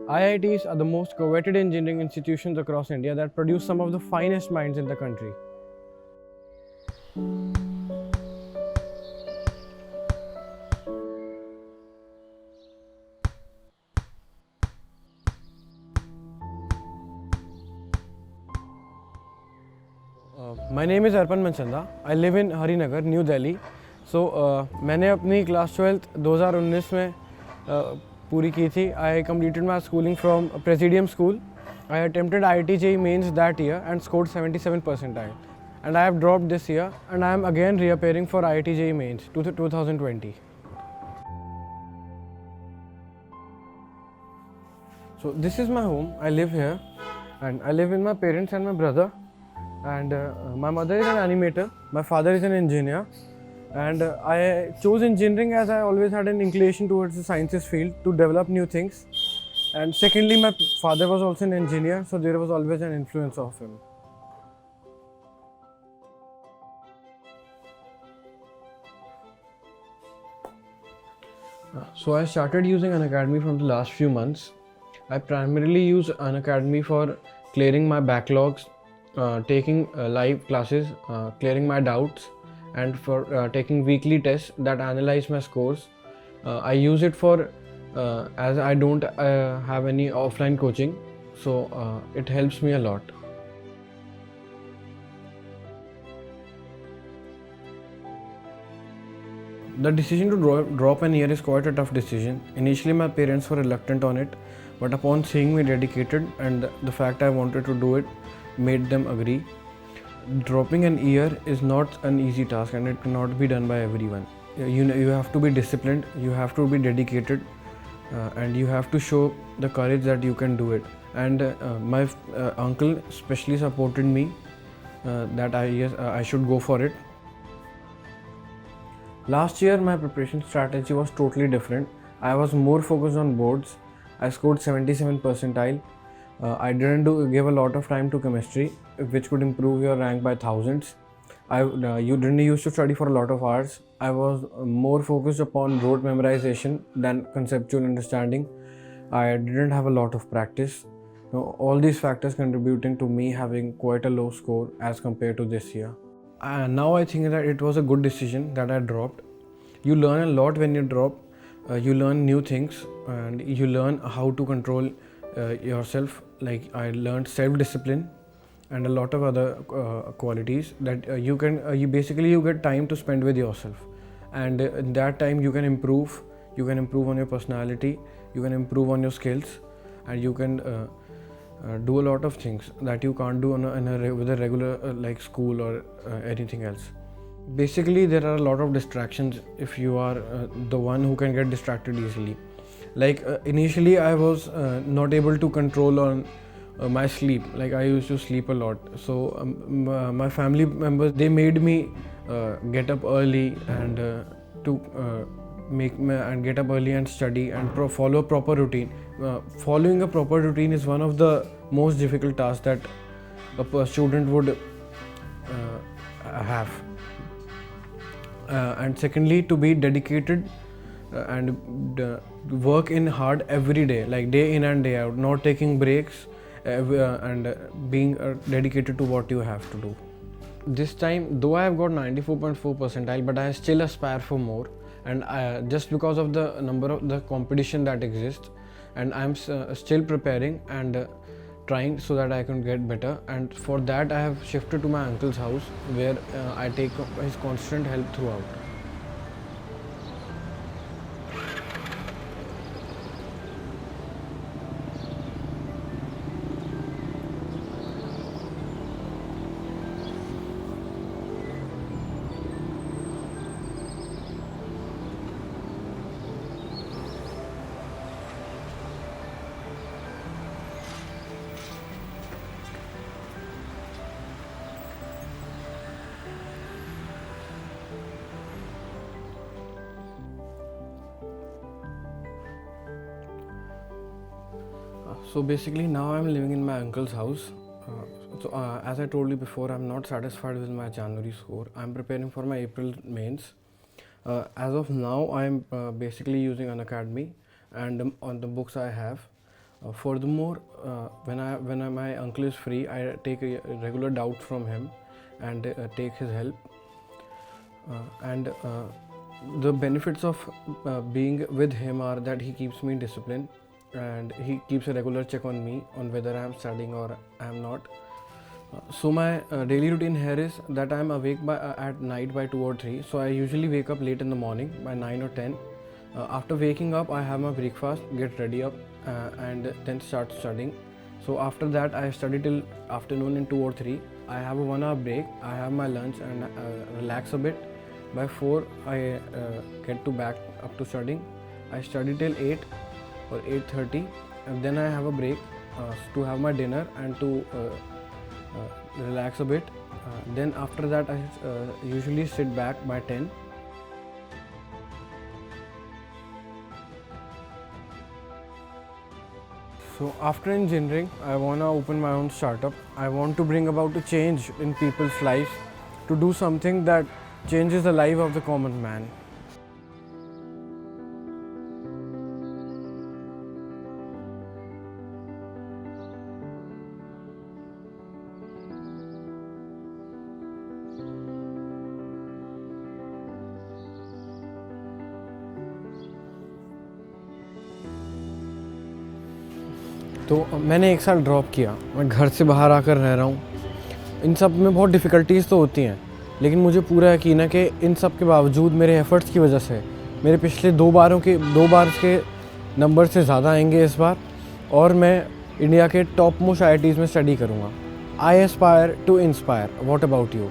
IITs are the most coveted engineering institutions across India that produce some of the finest minds in the country. My name is Arpan Manchanda. I live in Harinagar, New Delhi. मैंने अपनी class 12th 2019 में पूरी की थी. I completed my schooling from Presidium School. I attempted IIT JEE mains that year and scored 77 percentile. And I have dropped this year and I am again reappearing for IIT JEE mains 2020. So this is my home. I live here and I live with my parents and my brother. And my mother is an animator, my father is an engineer, and I chose engineering as I always had an inclination towards the sciences field to develop new things. And secondly, my father was also an engineer, so there was always an influence of him. So I started using Unacademy from the last few months. I primarily use Unacademy for clearing my backlogs, taking live classes, clearing my doubts, and for taking weekly tests that analyze my scores. I use it for as I don't have any offline coaching, so it helps me a lot. The decision to drop an year is quite a tough decision. Initially, my parents were reluctant on it, but upon seeing me dedicated and the fact I wanted to do it, made them agree. Dropping an year is not an easy task and it cannot be done by everyone. You have to be disciplined, you have to be dedicated, and you have to show the courage that you can do it. And my uncle especially supported me that I should go for it. Last year my preparation strategy was totally different. I was more focused on boards. I scored 77 percentile. I didn't give a lot of time to chemistry, which could improve your rank by thousands. You didn't used to study for a lot of hours. I was more focused upon rote memorization than conceptual understanding. I didn't have a lot of practice. All these factors contributing to me having quite a low score as compared to this year. Now I think that it was a good decision that I dropped. You learn a lot when you drop. You learn new things and you learn how to control yourself. Like I learned self-discipline and a lot of other qualities that you get time to spend with yourself, and in that time you can improve on your personality, you can improve on your skills, and you can do a lot of things that you can't do with a regular like school or anything else. Basically, there are a lot of distractions if you are the one who can get distracted easily. Like initially I was not able to control on my sleep. Like I used to sleep a lot, so my family members, they made me get up early and get up early and study and follow a proper routine. Following a proper routine is one of the most difficult tasks that a student would have. And secondly, to be dedicated and work in hard every day, like day in and day out, not taking breaks, and being dedicated to what you have to do. This time, though I have got 94.4 percentile, but I still aspire for more, and just because of the number of the competition that exists, and I'm still preparing and trying so that I can get better. And for that I have shifted to my uncle's house, where I take his constant help throughout. So basically now I'm living in my uncle's house. As I told you before, I'm not satisfied with my January score. I'm preparing for my April mains. As of now, I'm basically using Unacademy and on the books I have. Furthermore, when my uncle is free, I take a regular doubt from him and take his help. And the benefits of being with him are that he keeps me disciplined and he keeps a regular check on me on whether I am studying or I am not. So my daily routine here is that I am awake at night by 2 or 3. So I usually wake up late in the morning by 9 or 10. After waking up, I have my breakfast, get ready up, and then start studying. So after that, I study till afternoon in 2 or 3. I have a 1 hour break. I have my lunch and relax a bit. By 4, I get to back up to studying. I study till 8 or 8:30, and then I have a break to have my dinner and to relax a bit. Then after that, I usually sit back by 10. So after engineering, I want to open my own startup. I want to bring about a change in people's lives, to do something that changes the life of the common man. तो मैंने 1 साल drop किया, मैं घर से बाहर आकर रह रहा हूँ। इन सब में बहुत डिफ़िकल्टीज़ तो होती हैं, लेकिन मुझे पूरा यकीन है कि इन सब के बावजूद मेरे एफ़र्ट्स की वजह से मेरे पिछले 2 बार के नंबर से ज़्यादा आएंगे इस बार, और मैं इंडिया के टॉप मोस्ट IITs में स्टडी करूँगा। I aspire to inspire. What about you?